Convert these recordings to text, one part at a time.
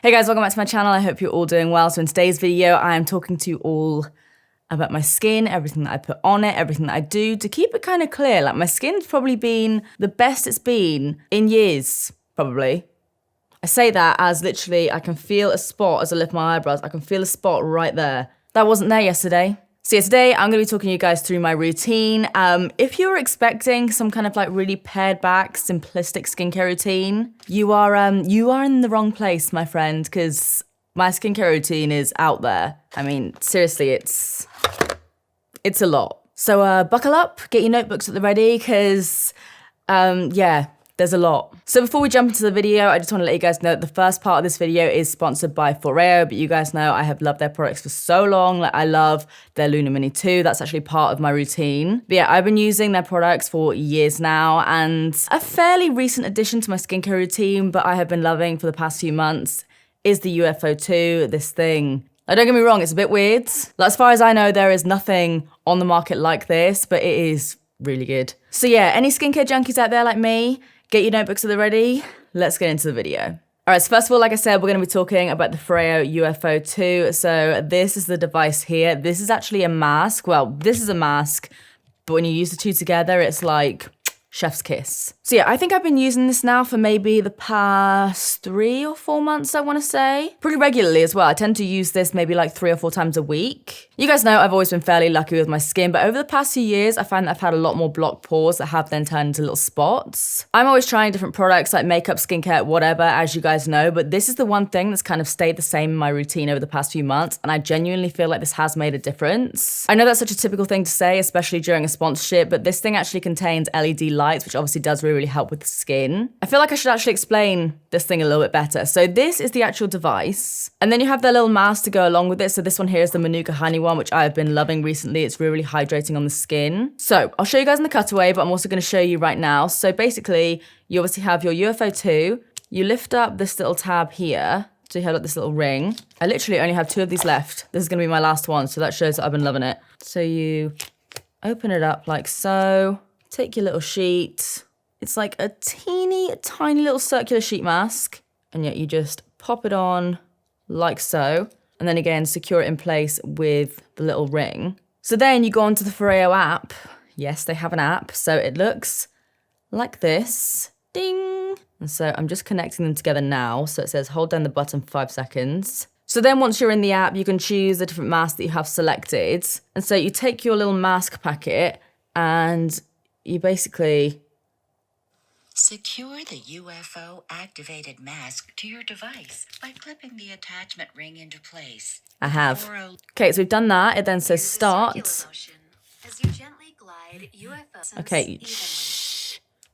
Hey guys, welcome back to my channel. I hope you're all doing well. So in today's video, I am talking to you all about my skin, everything that I put on it, everything that I do to keep it kind of clear. Like my skin's probably been the best it's been in years, probably. I say that as literally I can feel a spot as I lift my eyebrows. I can feel a spot right there. That wasn't there yesterday. So yeah, today I'm going to be talking to you guys through my routine. If you're expecting some kind of like really pared back, simplistic skincare routine, you are in the wrong place, my friend, because my skincare routine is out there. I mean, seriously, it's a lot. So buckle up, get your notebooks at the ready, because yeah, there's a lot. So before we jump into the video, I just want to let you guys know that the first part of this video is sponsored by FOREO, but you guys know I have loved their products for so long. Like I love their Luna Mini 2. That's actually part of my routine. But yeah, I've been using their products for years now, and a fairly recent addition to my skincare routine, but I have been loving for the past few months, is the UFO 2, this thing. Like, don't get me wrong, it's a bit weird. Like, as far as I know, there is nothing on the market like this, but it is really good. So yeah, any skincare junkies out there like me, get your notebooks at the ready. Let's get into the video. All right, so first of all, like I said, we're going to be talking about the FOREO UFO 2. So this is the device here. This is actually a mask. Well, this is a mask, but when you use the two together, it's like chef's kiss. So yeah, I think I've been using this now for maybe the past 3 or 4 months, I want to say. Pretty regularly as well. I tend to use this maybe like 3 or 4 times a week. You guys know I've always been fairly lucky with my skin, but over the past few years, I find that I've had a lot more blocked pores that have then turned into little spots. I'm always trying different products like makeup, skincare, whatever, as you guys know, but this is the one thing that's kind of stayed the same in my routine over the past few months, and I genuinely feel like this has made a difference. I know that's such a typical thing to say, especially during a sponsorship, but this thing actually contains LED lights, which obviously does really help with the skin. I feel like I should actually explain this thing a little bit better. So this is the actual device, and then you have their little mask to go along with it. So this one here is the Manuka Honey one, which I've been loving recently. It's really hydrating on the skin. So I'll show you guys in the cutaway, but I'm also going to show you right now. So basically, you obviously have your UFO 2. You lift up this little tab here. So you have like this little ring. I literally only have 2 of these left. This is going to be my last one, so that shows that I've been loving it. So you open it up like so. Take your little sheet. It's like a teeny tiny little circular sheet mask, and yet you just pop it on like so, and then again secure it in place with the little ring. So then you go onto the FOREO app. Yes, they have an app, so it looks like this. Ding! And so I'm just connecting them together now. So it says hold down the button for 5 seconds. So then once you're in the app, you can choose the different masks that you have selected. And so you take your little mask packet and you basically secure the UFO activated mask to your device by clipping the attachment ring into place. I have. Okay, so we've done that. It then says start. As you gently glide UFO okay.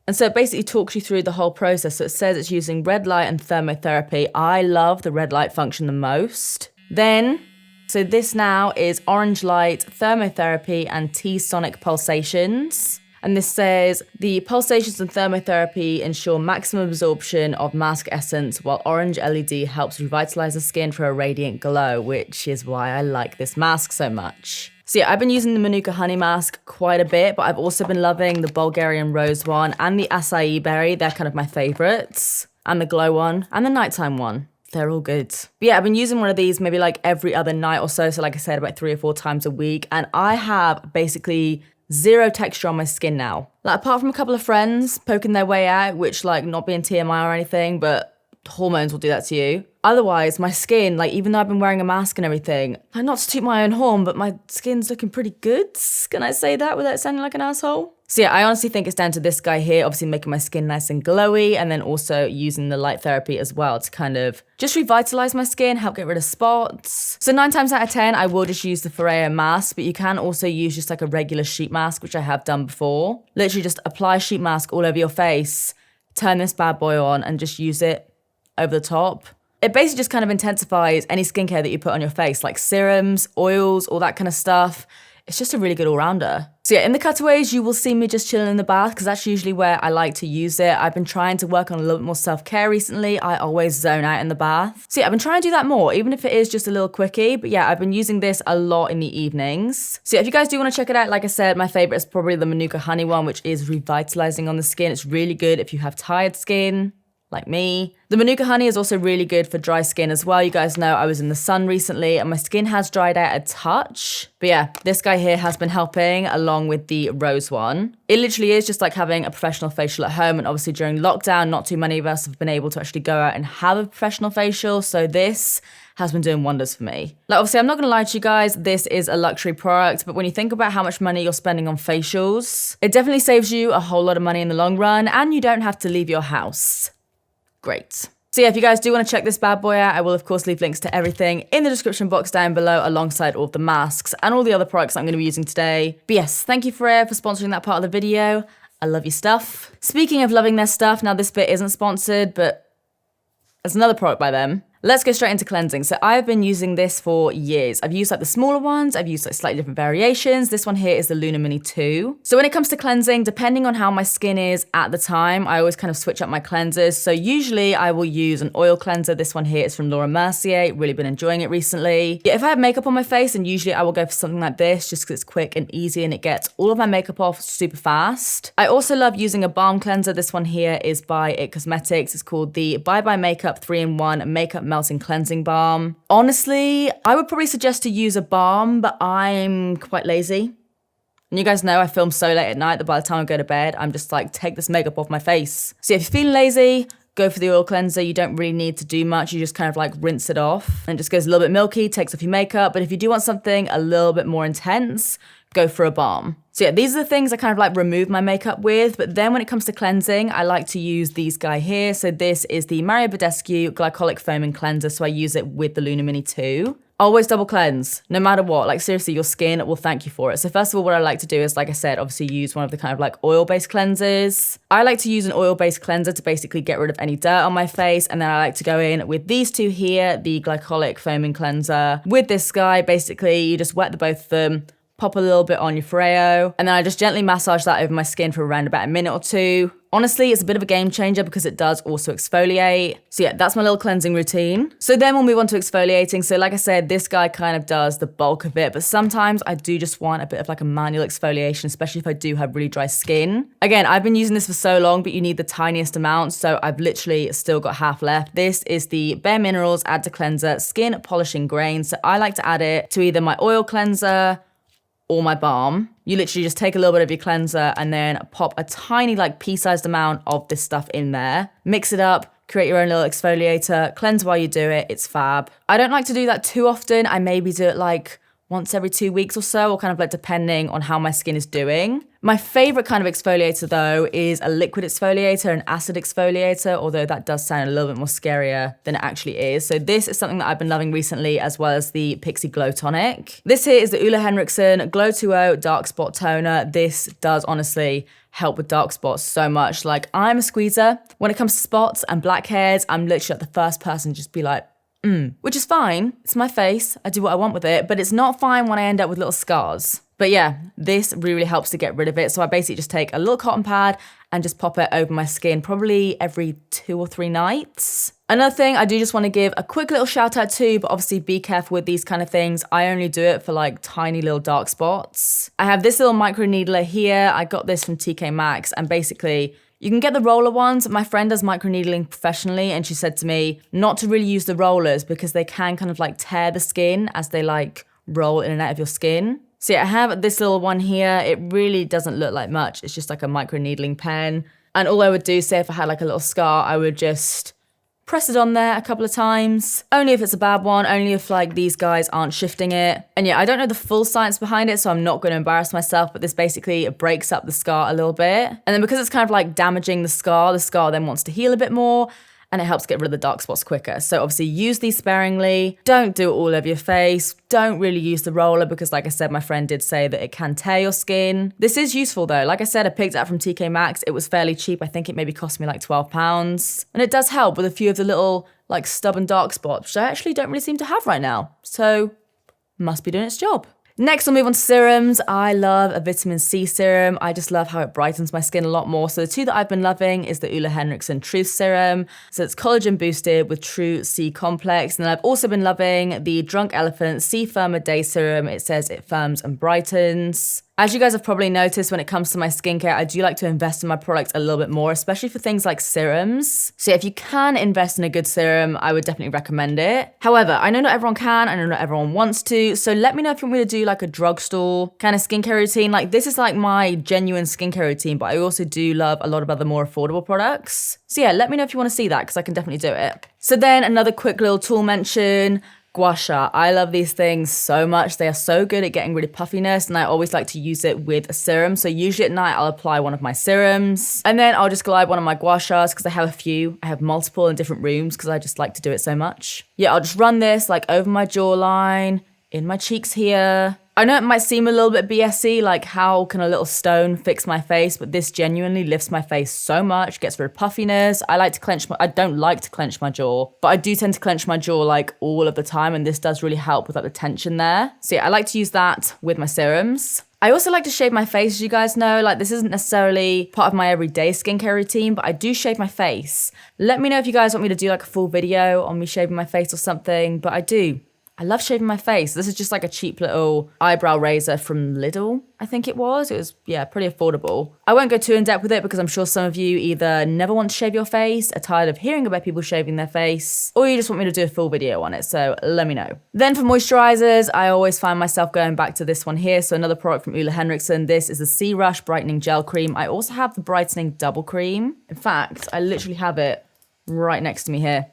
And so it basically talks you through the whole process. So it says it's using red light and thermotherapy. I love the red light function the most. Then, so this now is orange light, thermotherapy, and T-sonic pulsations. And this says, the pulsations and thermotherapy ensure maximum absorption of mask essence, while orange LED helps revitalize the skin for a radiant glow, which is why I like this mask so much. So yeah, I've been using the Manuka Honey mask quite a bit, but I've also been loving the Bulgarian Rose one and the Acai Berry. They're kind of my favorites. And the Glow one and the Nighttime one. They're all good. But yeah, I've been using one of these maybe like every other night or so. So like I said, about 3 or 4 times a week. And I have basically 0 texture on my skin now. Like apart from a couple of friends poking their way out, which like not being TMI or anything, but hormones will do that to you. Otherwise, my skin, like even though I've been wearing a mask and everything, like not to toot my own horn, but my skin's looking pretty good. Can I say that without sounding like an asshole? So yeah, I honestly think it's down to this guy here, obviously making my skin nice and glowy, and then also using the light therapy as well to kind of just revitalize my skin, help get rid of spots. So 9 times out of 10, I will just use the FOREO mask, but you can also use just like a regular sheet mask, which I have done before. Literally just apply a sheet mask all over your face, turn this bad boy on, and just use it over the top. It basically just kind of intensifies any skincare that you put on your face, like serums, oils, all that kind of stuff. It's just a really good all-rounder. So yeah, in the cutaways, you will see me just chilling in the bath because that's usually where I like to use it. I've been trying to work on a little bit more self-care recently. I always zone out in the bath. So yeah, I've been trying to do that more, even if it is just a little quickie. But yeah, I've been using this a lot in the evenings. So yeah, if you guys do want to check it out, like I said, my favorite is probably the Manuka Honey one, which is revitalizing on the skin. It's really good if you have tired skin. like me. The Manuka honey is also really good for dry skin as well. You guys know I was in the sun recently and my skin has dried out a touch. But yeah, this guy here has been helping along with the rose one. It literally is just like having a professional facial at home, and obviously during lockdown, not too many of us have been able to actually go out and have a professional facial. So this has been doing wonders for me. Like obviously I'm not gonna lie to you guys, this is a luxury product, but when you think about how much money you're spending on facials, it definitely saves you a whole lot of money in the long run, and you don't have to leave your house. Great. So yeah, if you guys do want to check this bad boy out, I will of course leave links to everything in the description box down below, alongside all of the masks and all the other products I'm going to be using today. But yes, thank you FOREO for sponsoring that part of the video. I love your stuff. Speaking of loving their stuff, now this bit isn't sponsored, but there's another product by them. Let's go straight into cleansing. So I've been using this for years. I've used like the smaller ones. I've used like slightly different variations. This one here is the Luna Mini 2. So when it comes to cleansing, depending on how my skin is at the time, I always kind of switch up my cleansers. So usually I will use an oil cleanser. This one here is from Laura Mercier. Really been enjoying it recently. Yeah, if I have makeup on my face, then usually I will go for something like this just because it's quick and easy and it gets all of my makeup off super fast. I also love using a balm cleanser. This one here is by It Cosmetics. It's called the Bye Bye Makeup 3-in-1 Makeup Melting Cleansing Balm. Honestly, I would probably suggest to use a balm, but I'm quite lazy. And you guys know I film so late at night that by the time I go to bed, I'm just like, take this makeup off my face. So if you're feeling lazy, go for the oil cleanser. You don't really need to do much. You just kind of like rinse it off. And it just goes a little bit milky, takes off your makeup. But if you do want something a little bit more intense, go for a balm. So yeah, these are the things I kind of like remove my makeup with, but then when it comes to cleansing, I like to use these guy here. So this is the Mario Badescu Glycolic Foaming Cleanser, so I use it with the Luna Mini 2. Always double cleanse, no matter what. Like seriously, your skin will thank you for it. So first of all, what I like to do is, like I said, obviously use one of the kind of like oil-based cleansers. I like to use an oil-based cleanser to basically get rid of any dirt on my face, and then I like to go in with these two here, the Glycolic Foaming Cleanser. With this guy, basically, you just wet the both of them, pop a little bit on your FOREO, and then I just gently massage that over my skin for around about a minute or two. Honestly, it's a bit of a game changer because it does also exfoliate. So yeah, that's my little cleansing routine. So then we'll move on to exfoliating. So like I said, this guy kind of does the bulk of it, but sometimes I do just want a bit of like a manual exfoliation, especially if I do have really dry skin. Again, I've been using this for so long, but you need the tiniest amount, so I've literally still got half left. This is the Bare Minerals Add to Cleanser Skin Polishing Grain. So I like to add it to either my oil cleanser or my balm. You literally just take a little bit of your cleanser and then pop a tiny like pea-sized amount of this stuff in there. Mix it up, create your own little exfoliator, cleanse while you do it, it's fab. I don't like to do that too often. I maybe do it like once every 2 weeks or so, or kind of like depending on how my skin is doing. My favorite kind of exfoliator though is a liquid exfoliator, an acid exfoliator, although that does sound a little bit more scarier than it actually is. So this is something that I've been loving recently, as well as the Pixi Glow Tonic. This here is the Ole Henriksen Glow 2.0 Dark Spot Toner. This does honestly help with dark spots so much. Like, I'm a squeezer. When it comes to spots and blackheads, I'm literally like the first person to just be like, which is fine. It's my face. I do what I want with it, but it's not fine when I end up with little scars. But yeah, this really helps to get rid of it. So I basically just take a little cotton pad and just pop it over my skin, probably every 2 or 3 nights. Another thing I do just want to give a quick little shout out to, but obviously be careful with these kind of things. I only do it for like tiny little dark spots. I have this little micro needler here. I got this from TK Maxx, and basically you can get the roller ones. My friend does microneedling professionally, and she said to me not to really use the rollers because they can kind of like tear the skin as they like roll in and out of your skin. So yeah, I have this little one here. It really doesn't look like much. It's just like a microneedling pen. And all I would do, say if I had like a little scar, I would just press it on there a couple of times. Only if it's a bad one, only if like these guys aren't shifting it. And yeah, I don't know the full science behind it, so I'm not going to embarrass myself, but this basically breaks up the scar a little bit. And then because it's kind of like damaging the scar then wants to heal a bit more, and it helps get rid of the dark spots quicker. So obviously use these sparingly. Don't do it all over your face. Don't really use the roller because, like I said, my friend did say that it can tear your skin. This is useful though. Like I said, I picked it up from TK Maxx. It was fairly cheap. I think it maybe cost me like £12. And it does help with a few of the little like stubborn dark spots, which I actually don't really seem to have right now. So must be doing its job. Next, we'll move on to serums. I love a vitamin C serum. I just love how it brightens my skin a lot more. So the two that I've been loving is the Ole Henriksen Truth Serum. So it's collagen boosted with true C complex. And then I've also been loving the Drunk Elephant C Firmer Day Serum. It says it firms and brightens. As you guys have probably noticed, when it comes to my skincare, I do like to invest in my products a little bit more, especially for things like serums. So yeah, if you can invest in a good serum, I would definitely recommend it. However, I know not everyone can, I know not everyone wants to, so let me know if you want me to do like a drugstore kind of skincare routine. Like this is like my genuine skincare routine, but I also do love a lot of other more affordable products. So yeah, let me know if you want to see that because I can definitely do it. So then another quick little tool mention, gua sha. I love these things so much. They are so good at getting rid of puffiness, and I always like to use it with a serum. So usually at night, I'll apply one of my serums, and then I'll just glide one of my gua shas because I have a few. I have multiple in different rooms because I just like to do it so much. Yeah, I'll just run this like over my jawline, in my cheeks here. I know it might seem a little bit BSy, like how can a little stone fix my face, but this genuinely lifts my face so much, gets rid of puffiness. I don't like to clench my jaw, but I do tend to clench my jaw like all of the time, and this does really help with like the tension there. So yeah, I like to use that with my serums. I also like to shave my face, as you guys know. Like this isn't necessarily part of my everyday skincare routine, but I do shave my face. Let me know if you guys want me to do like a full video on me shaving my face or something, but I do. I love shaving my face. This is just like a cheap little eyebrow razor from Lidl, I think it was. It was, yeah, pretty affordable. I won't go too in depth with it because I'm sure some of you either never want to shave your face, are tired of hearing about people shaving their face, or you just want me to do a full video on it, so let me know. Then for moisturizers, I always find myself going back to this one here. So another product from Henriksen. This is the Sea Rush Brightening Gel Cream. I also have the Brightening Double Cream. In fact, I literally have it right next to me here.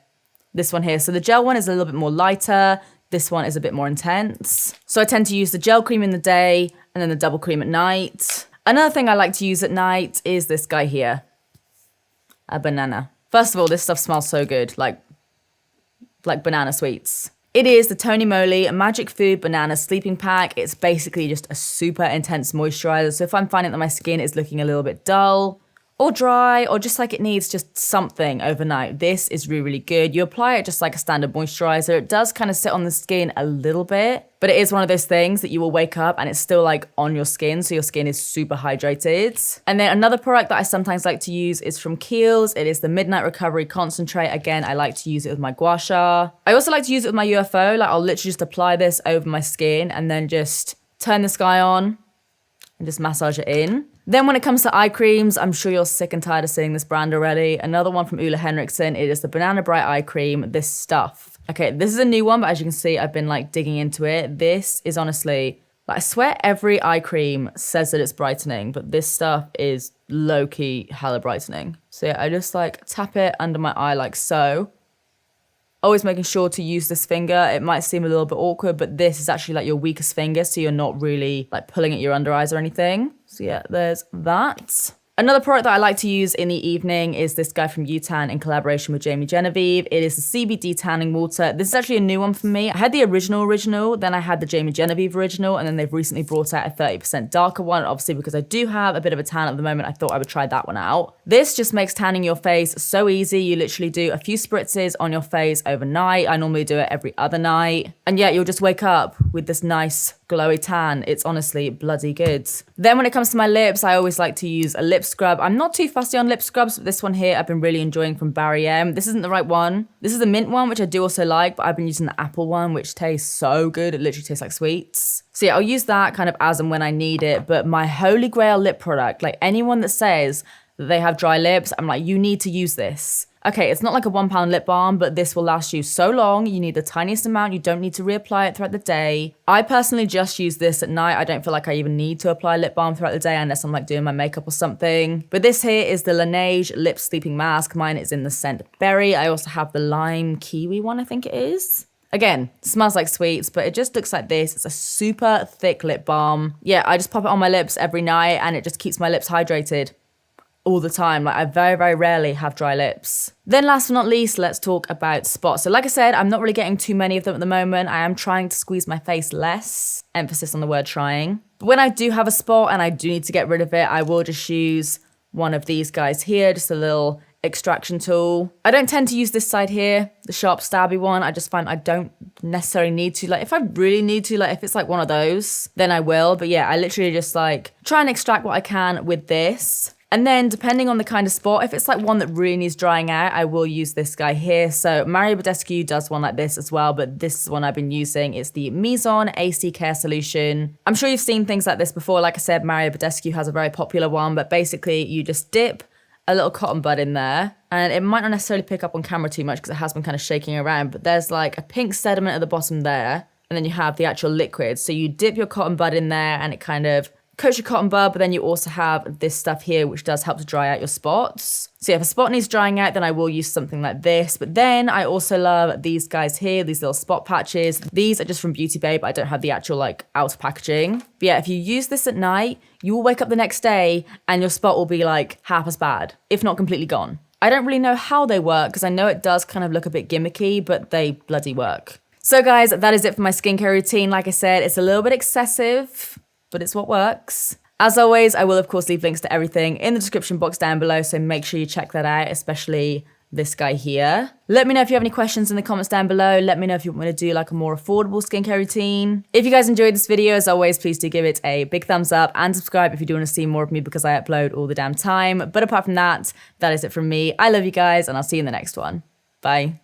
This one here. So the gel one is a little bit more lighter. This one is a bit more intense. So I tend to use the gel cream in the day and then the double cream at night. Another thing I like to use at night is this guy here, a banana. First of all, this stuff smells so good, like banana sweets. It is the Tony Moly Magic Food Banana Sleeping Pack. It's basically just a super intense moisturizer. So if I'm finding that my skin is looking a little bit dull, or dry, or just like it needs just something overnight, this is really, really good. You apply it just like a standard moisturizer. It does kind of sit on the skin a little bit, but it is one of those things that you will wake up and it's still like on your skin, so your skin is super hydrated. And then another product that I sometimes like to use is from Kiehl's. It is the Midnight Recovery Concentrate. Again, I like to use it with my gua sha. I also like to use it with my UFO. Like I'll literally just apply this over my skin and then just turn this guy on and just massage it in. Then when it comes to eye creams, I'm sure you're sick and tired of seeing this brand already. Another one from Henriksen. It is the Banana Bright Eye Cream. This stuff. Okay, this is a new one, but as you can see, I've been like digging into it. This is honestly, like I swear every eye cream says that it's brightening, but this stuff is low-key hella brightening. So yeah, I just like tap it under my eye like so. Always making sure to use this finger. It might seem a little bit awkward, but this is actually like your weakest finger, so you're not really like pulling at your under eyes or anything. So yeah, there's that. Another product that I like to use in the evening is this guy from UTAN in collaboration with Jamie Genevieve. It is the Cbd Tanning Water. This is actually a new one for me. I had the original, then I had the Jamie Genevieve original, and then they've recently brought out a 30% darker one. Obviously, because I do have a bit of a tan at the moment, I thought I would try that one out. This just makes tanning your face so easy. You literally do a few spritzes on your face overnight. I normally do it every other night. And yeah, you'll just wake up with this nice glowy tan. It's honestly bloody good. Then when it comes to my lips, I always like to use a lip scrub. I'm not too fussy on lip scrubs, but this one here I've been really enjoying from Barry M. This isn't the right one. This is the mint one, which I do also like, but I've been using the apple one, which tastes so good. It literally tastes like sweets. So yeah, I'll use that kind of as and when I need it. But my holy grail lip product, like anyone that says that they have dry lips, I'm like, you need to use this. Okay, it's not like a £1 lip balm, but this will last you so long. You need the tiniest amount. You don't need to reapply it throughout the day. I personally just use this at night. I don't feel like I even need to apply lip balm throughout the day unless I'm like doing my makeup or something. But this here is the Laneige Lip Sleeping Mask. Mine is in the scent berry. I also have the lime kiwi one, I think it is. Again, smells like sweets, but it just looks like this. It's a super thick lip balm. Yeah, I just pop it on my lips every night and it just keeps my lips hydrated all the time. Like I very, very rarely have dry lips. Then last but not least, let's talk about spots. So like I said, I'm not really getting too many of them at the moment. I am trying to squeeze my face less. Emphasis on the word trying. But when I do have a spot and I do need to get rid of it, I will just use one of these guys here, just a little extraction tool. I don't tend to use this side here, the sharp stabby one. I just find I don't necessarily need to. Like if I really need to, like if it's like one of those, then I will. But yeah, I literally just like try and extract what I can with this. And then depending on the kind of spot, if it's like one that really needs drying out, I will use this guy here. So Mario Badescu does one like this as well, but this is one I've been using. It's the Mizon AC Care Solution. I'm sure you've seen things like this before. Like I said, Mario Badescu has a very popular one, but basically you just dip a little cotton bud in there, and it might not necessarily pick up on camera too much because it has been kind of shaking around, but there's like a pink sediment at the bottom there, and then you have the actual liquid. So you dip your cotton bud in there and it kind of coats your cotton bud, but then you also have this stuff here which does help to dry out your spots. So yeah, if a spot needs drying out, then I will use something like this. But then I also love these guys here, these little spot patches. These are just from Beauty Bay, but I don't have the actual like outer packaging. But yeah, if you use this at night, you will wake up the next day and your spot will be like half as bad, if not completely gone. I don't really know how they work because I know it does kind of look a bit gimmicky, but they bloody work. So guys, that is it for my skincare routine. Like I said, it's a little bit excessive, but it's what works. As always, I will of course leave links to everything in the description box down below, so make sure you check that out, especially this guy here. Let me know if you have any questions in the comments down below. Let me know if you want me to do like a more affordable skincare routine. If you guys enjoyed this video, as always, please do give it a big thumbs up and subscribe if you do want to see more of me because I upload all the damn time. But apart from that, that is it from me. I love you guys and I'll see you in the next one. Bye.